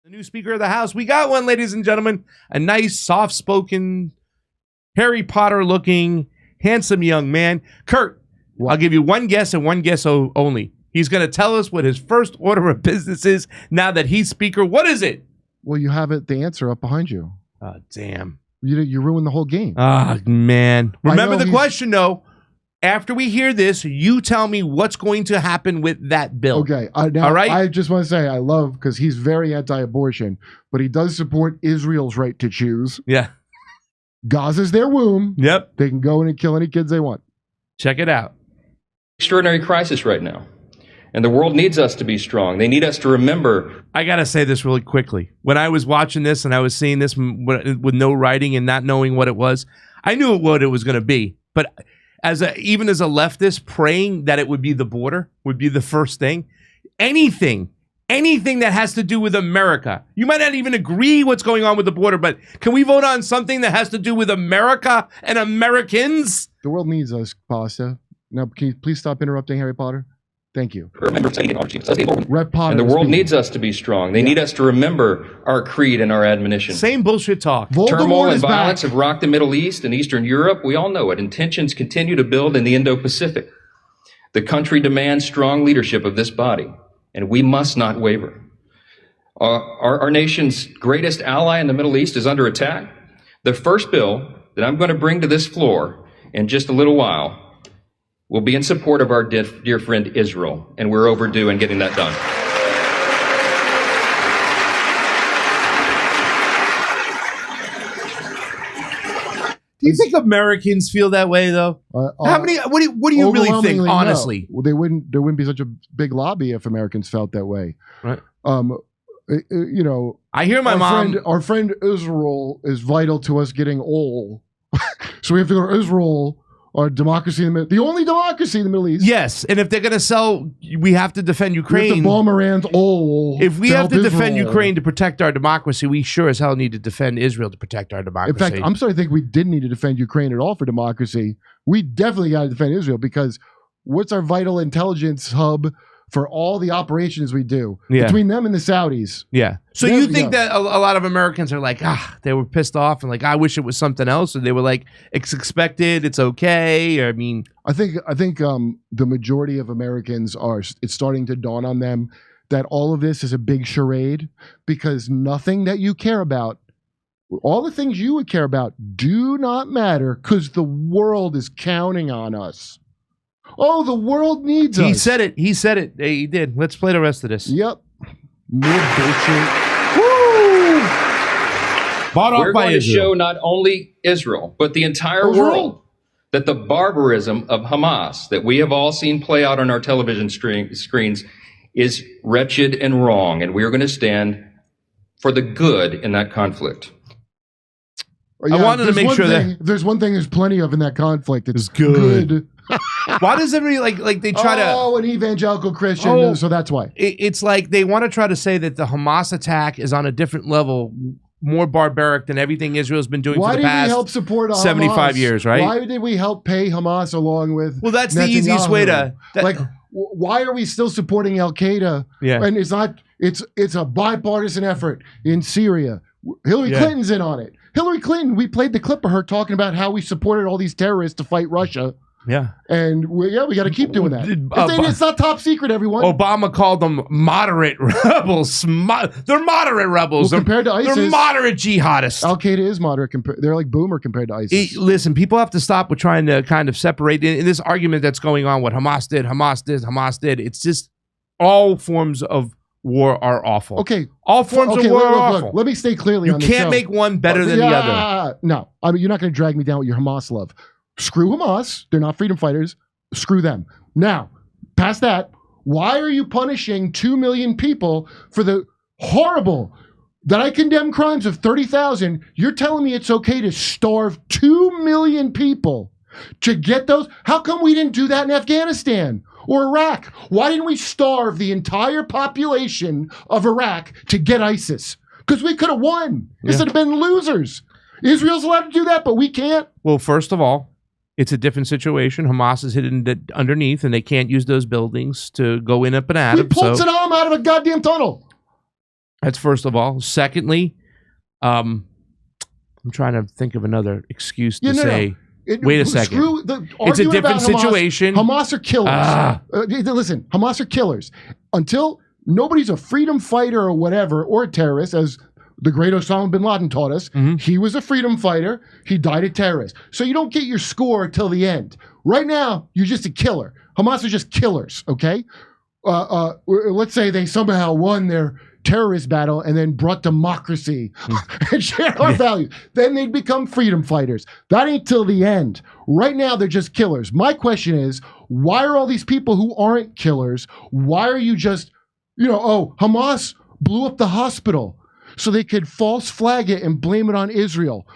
The new Speaker of the House. We got one, ladies and gentlemen. A nice, soft-spoken, Harry Potter-looking, handsome young man. Kurt, what? I'll give you one guess and one guess only. He's going to tell us what his first order of business is now that he's Speaker. What is it? Well, you have the answer up behind you. Oh, damn. You ruined the whole game. Ah, man. Remember the question, though. After we hear this, you tell me what's going to happen with that bill. Okay. Now, all right. I just want to say I love, because he's very anti-abortion, but he does support Israel's right to choose. Yeah. Gaza's their womb. Yep. They can go in and kill any kids they want. Check it out. Extraordinary crisis right now. And the world needs us to be strong. They need us to remember. I got to say this really quickly. When I was watching this and I was seeing this with no writing and not knowing what it was, I knew what it was going to be. But even as a leftist, praying that it would be the border would be the first thing. Anything that has to do with America. You might not even agree what's going on with the border, but can we vote on something that has to do with America and Americans? The world needs us, Pasta. Now, can you please stop interrupting Harry Potter? Thank you. Rep Potter. And the world needs us to be strong. They need us to remember our creed and our admonition. Same bullshit talk. Turmoil and violence have rocked the Middle East and Eastern Europe. We all know it. And tensions continue to build in the Indo-Pacific. The country demands strong leadership of this body, and we must not waver. Our nation's greatest ally in the Middle East is under attack. The first bill that I'm going to bring to this floor in just a little while will be in support of our dear friend Israel, and we're overdue in getting that done. Do you think Americans feel that way, though? How many? What do you really think, honestly? No. Well, there wouldn't be such a big lobby if Americans felt that way. Right. You know, I hear my mom. Our friend Israel is vital to us getting old, so we have to go to Israel. Or democracy in the only democracy in the Middle East. Yes, and if they're going to sell, we have to defend Ukraine. We have to bomb Iran's oil. If we have to defend Ukraine to protect our democracy, we sure as hell need to defend Israel to protect our democracy. In fact, I'm starting to think we didn't need to defend Ukraine at all for democracy. We definitely got to defend Israel, because what's our vital intelligence hub for all the operations we do between them and the Saudis? Yeah. So you think that a lot of Americans are like, they were pissed off and like, I wish it was something else, or they were like, it's expected, it's okay. Or, I mean, I think the majority of Americans it's starting to dawn on them that all of this is a big charade, because nothing that you care about, all the things you would care about, do not matter, because the world is counting on us. Oh, the world needs us. He said it. He said it. He did. Let's play the rest of this. Yep. More bullshit. Woo! We're going to show not only Israel, but the entire world that the barbarism of Hamas that we have all seen play out on our television screens is wretched and wrong. And we are going to stand for the good in that conflict. Yeah, I wanted to make sure that there's one thing there's plenty of in that conflict. It's good. Why does everybody like they try to? Oh, an evangelical Christian. So that's why. It's like they want to try to say that the Hamas attack is on a different level, more barbaric than everything Israel's been doing for the past. Why did we help support 75 years, right? Why did we help pay Hamas along with? Well, that's the easiest way to. Why are we still supporting Al Qaeda? Yeah, and it's not. It's a bipartisan effort in Syria. Hillary Clinton's in on it. Hillary Clinton, we played the clip of her talking about how we supported all these terrorists to fight Russia. Yeah. And we got to keep doing that. It's not top secret, everyone. Obama called them moderate rebels. They're moderate rebels. Well, compared to ISIS, they're moderate jihadists. Al Qaeda is moderate. They're like boomer compared to ISIS. Listen, people have to stop with trying to kind of separate in this argument that's going on. What Hamas did. It's just all forms of war are awful. Okay. All forms of war are awful. Let me stay clearly on this. You can't make one better than the other. No. I mean, you're not going to drag me down with your Hamas love. Screw Hamas. They're not freedom fighters. Screw them. Now, past that, why are you punishing 2 million people for the horrible, that I condemn crimes of 30,000? You're telling me it's okay to starve 2 million people to get those? How come we didn't do that in Afghanistan or Iraq? Why didn't we starve the entire population of Iraq to get ISIS? Because we could have won instead of been losers. Israel's allowed to do that, but we can't. Well, first of all, it's a different situation. Hamas is hidden underneath, and they can't use those buildings to go in up and at them. We pulled Saddam out of a goddamn tunnel. That's first of all. Secondly, I'm trying to think of another excuse to say. Wait a second. It's a different situation. Hamas are killers. Listen, Hamas are killers. Until nobody's a freedom fighter or whatever, or a terrorist, as the great Osama bin Laden taught us. He was a freedom fighter. He died a terrorist. So you don't get your score till the end. Right now, you're just a killer. Hamas are just killers, okay? Let's say they somehow won their terrorist battle and then brought democracy and shared our values. Then they'd become freedom fighters. That ain't till the end. Right now, they're just killers. My question is, why are all these people who aren't killers, why are you just, Hamas blew up the hospital so they could false flag it and blame it on Israel.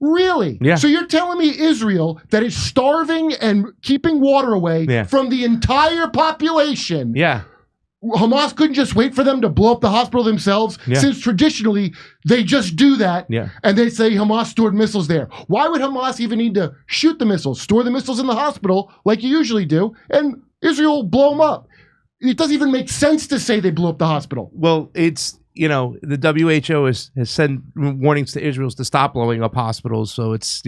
Really? Yeah. So you're telling me Israel that is starving and keeping water away from the entire population. Yeah. Hamas couldn't just wait for them to blow up the hospital themselves, since traditionally they just do that, and they say Hamas stored missiles there. Why would Hamas even need to shoot the missiles, store the missiles in the hospital like you usually do, and Israel will blow them up? It doesn't even make sense to say they blew up the hospital. Well, it's, the WHO has sent warnings to Israel to stop blowing up hospitals, so it's,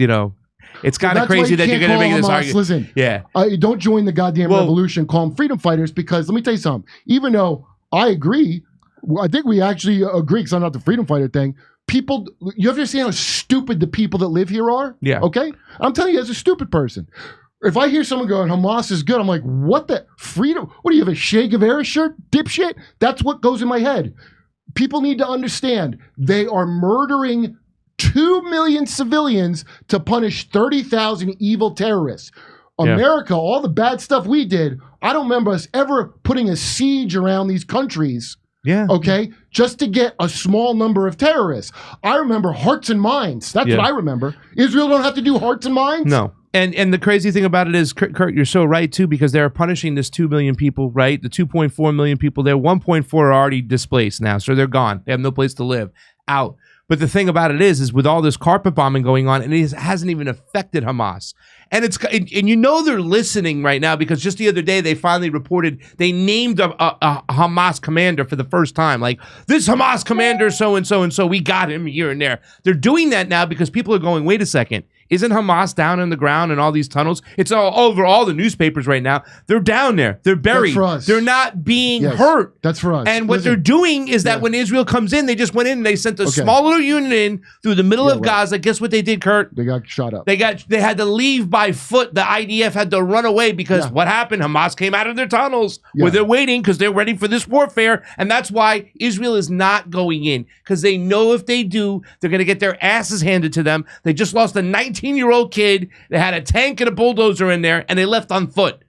it's kind of crazy that you're going to make this argument. Listen, don't join the goddamn revolution. Call them freedom fighters, because let me tell you something. Even though I agree, I think we actually agree, because I'm not the freedom fighter thing. People, you ever see how stupid the people that live here are? Yeah. Okay? I'm telling you, as a stupid person, if I hear someone going, Hamas is good, I'm like, what the freedom? What do you have, a Che Guevara shirt, dipshit? That's what goes in my head. People need to understand they are murdering 2 million civilians to punish 30,000 evil terrorists. America, all the bad stuff we did, I don't remember us ever putting a siege around these countries. Okay, just to get a small number of terrorists. I remember hearts and minds. That's what I remember. Israel don't have to do hearts and minds? No. And the crazy thing about it is, Kurt, you're so right, too, because they're punishing this 2 million people, right? The 2.4 million people there, 1.4 are already displaced now, so they're gone. They have no place to live. Out. But the thing about it is with all this carpet bombing going on, and it hasn't even affected Hamas. And they're listening right now, because just the other day they finally reported they named a Hamas commander for the first time. Like, this Hamas commander, so-and-so, and so we got him here and there. They're doing that now because people are going, wait a second. Isn't Hamas down on the ground in all these tunnels? It's all over all the newspapers right now. They're down there. They're buried. That's for us. They're not being hurt. That's for us. And what they're doing is that when Israel comes in, they just went in and they sent a small little unit in through the middle of Gaza. Guess what they did, Kurt? They got shot up. They had to leave by foot. The IDF had to run away because what happened? Hamas came out of their tunnels where they're waiting because they're ready for this warfare. And that's why Israel is not going in, because they know if they do, they're going to get their asses handed to them. They just lost a 19-year-old kid. They had a tank and a bulldozer in there, and they left on foot.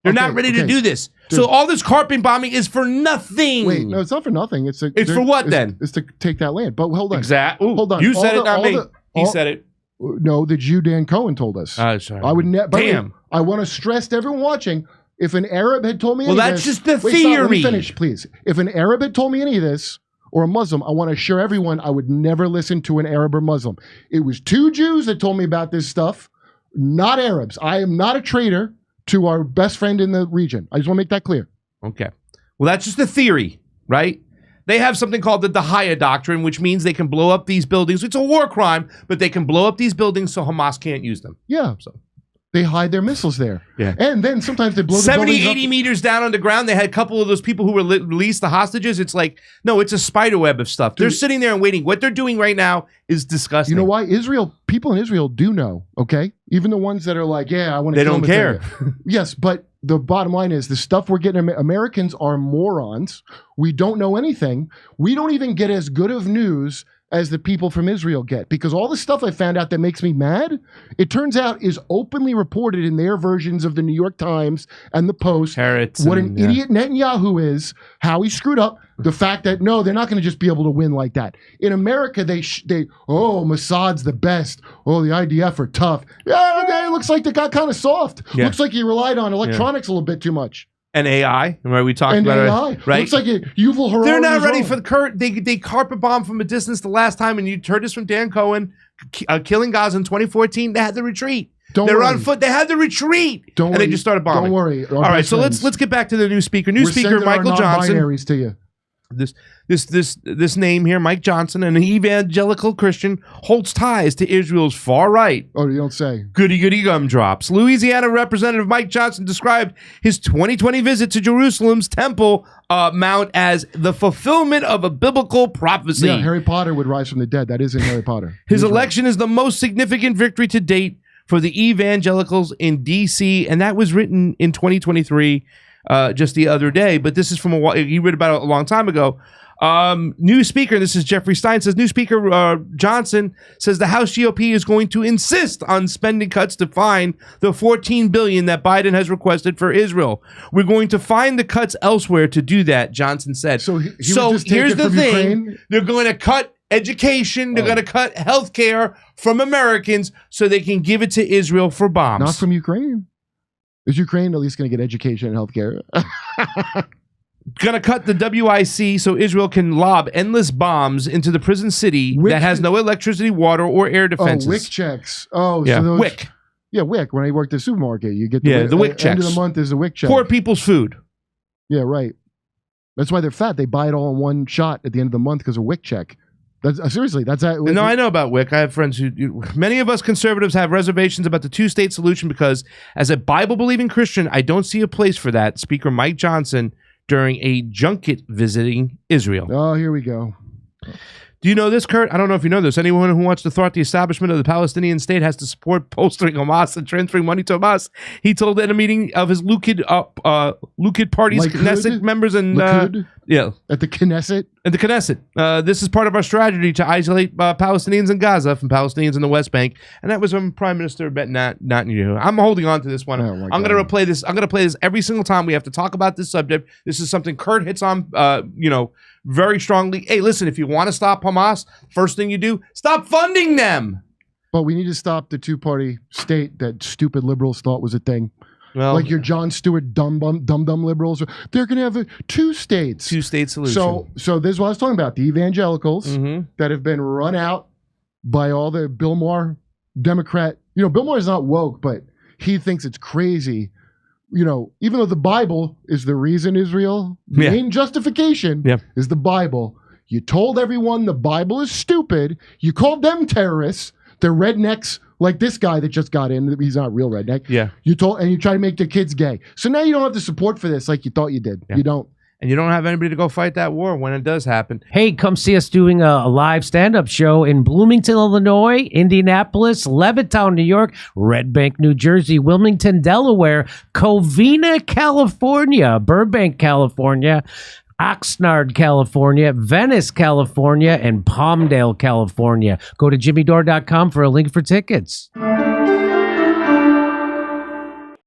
They're not ready to do this. Dude. So all this carpet bombing is for nothing. Wait, no, it's not for nothing. It's for what then? It's to take that land. But hold on. Exactly. Hold on. You said it, not me. He said it. No, the Jew Dan Cohen told us. Sorry. I would Damn. I want to stress to everyone watching, if an Arab had told me any of this... Well, that's just the theory. Stop, let me finish, please. If an Arab had told me any of this, or a Muslim, I want to assure everyone I would never listen to an Arab or Muslim. It was 2 Jews that told me about this stuff, not Arabs. I am not a traitor to our best friend in the region. I just want to make that clear. Okay. Well, that's just a theory, right? They have something called the Dahaya Doctrine, which means they can blow up these buildings. It's a war crime, but they can blow up these buildings so Hamas can't use them. Yeah. So they hide their missiles there. Yeah. And then sometimes they blow the 70, buildings 80 meters down on the ground. They had a couple of those people who were released, the hostages. It's like, no, it's a spider web of stuff. They're sitting there and waiting. What they're doing right now is disgusting. You know why? People in Israel do know, okay? Even the ones that are like, I want to They don't care. Yes, but the bottom line is the stuff we're getting, Americans are morons. We don't know anything. We don't even get as good of news as the people from Israel get, because all the stuff I found out that makes me mad, it turns out is openly reported in their versions of the New York Times and the Post. What an idiot Netanyahu is, how he screwed up, the fact that, no, they're not going to just be able to win like that. In America, Mossad's the best. Oh, the IDF are tough. Yeah, it looks like they got kind of soft. Yeah. Looks like he relied on electronics a little bit too much. And AI, right? We talked and about AI. it, right? Looks like Yuval Harari. They're not ready for the Kurt. They carpet bombed from a distance the last time, and you heard this from Dan Cohen, killing Gaza in 2014. They had to retreat. They're on foot. They had to retreat. And they just started bombing. Don't worry. All right, so let's get back to the new speaker. New speaker, Michael Johnson. We're sending our non-binaries to you. This name here, Mike Johnson, an evangelical Christian, holds ties to Israel's far right. Oh, you don't say. Goody gumdrops. Louisiana Representative Mike Johnson described his 2020 visit to Jerusalem's Temple Mount as the fulfillment of a biblical prophecy. Yeah, Harry Potter would rise from the dead. That is in Harry Potter. His election is the most significant victory to date for the evangelicals in D.C., and that was written in 2023, just the other day. But this is from he read about it a long time ago. New speaker, this is Jeffrey Stein, says new speaker Johnson says the House GOP is going to insist on spending cuts to find the $14 billion that Biden has requested for Israel. We're going to find the cuts elsewhere to do that, Johnson said. So here's the thing. Ukraine? They're going to cut education. They're going to cut health care from Americans so they can give it to Israel for bombs. Not from Ukraine. Is Ukraine at least going to get education and health care? Going to cut the WIC so Israel can lob endless bombs into the prison city that has no electricity, water, or air defenses. Oh, WIC checks. Oh, yeah, so those, WIC. Yeah, WIC. When I worked at the supermarket, you get the WIC checks. End of the month is the WIC check. Poor people's food. Yeah, right. That's why they're fat. They buy it all in one shot at the end of the month because of WIC check. That's seriously. That's that. No, I know about WIC. I have friends who. Many of us conservatives have reservations about the two-state solution because, as a Bible-believing Christian, I don't see a place for that. Speaker Mike Johnson during a junket visiting Israel. Oh, here we go. Do you know this, Kurt? I don't know if you know this. Anyone who wants to thwart the establishment of the Palestinian state has to support bolstering Hamas and transferring money to Hamas. He told at a meeting of his Likud party's like Knesset members and yeah, at the Knesset. At the Knesset. This is part of our strategy to isolate Palestinians in Gaza from Palestinians in the West Bank, and that was from Prime Minister Netanyahu. I'm holding on to this one. Oh, I'm going to replay this. I'm going to play this every single time we have to talk about this subject. This is something Kurt hits on, very strongly. Hey, listen, if you want to stop Hamas, first thing you do, stop funding them. But we need to stop the two-party state that stupid liberals thought was a thing. Well, like your Jon Stewart dumb liberals. They're going to have two states. Two-state solution. So this is what I was talking about. The evangelicals that have been run out by all the Bill Maher Democrat. Bill Maher is not woke, but he thinks it's crazy. Even though the Bible is the reason Israel, the main justification is the Bible. You told everyone the Bible is stupid. You called them terrorists. They're rednecks like this guy that just got in. He's not a real redneck. Yeah. You try to make the kids gay. So now you don't have the support for this like you thought you did. Yeah. You don't. And you don't have anybody to go fight that war when it does happen. Hey, come see us doing a live stand-up show in Bloomington, Illinois, Indianapolis, Levittown, New York, Red Bank, New Jersey, Wilmington, Delaware, Covina, California, Burbank, California, Oxnard, California, Venice, California, and Palmdale, California. Go to jimmydore.com for a link for tickets.